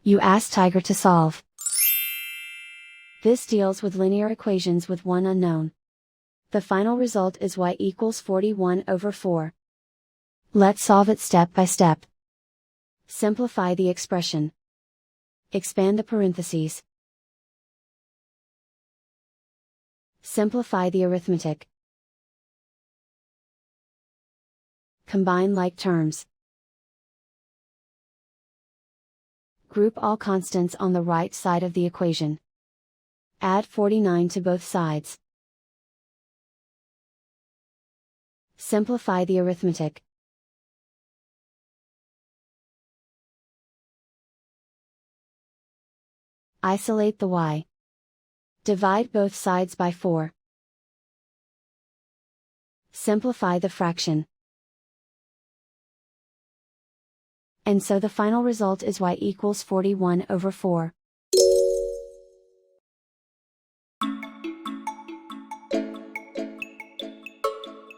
You ask Tiger to solve. This deals with linear equations with one unknown. The final result is y equals 41/4. Let's solve it step by step. Simplify the expression. Expand the parentheses. Simplify the arithmetic. Combine like terms. Group all constants on the right side of the equation. Add 49 to both sides. Simplify the arithmetic. Isolate the y. Divide both sides by 4. Simplify the fraction. And so the final result is y equals 41/4.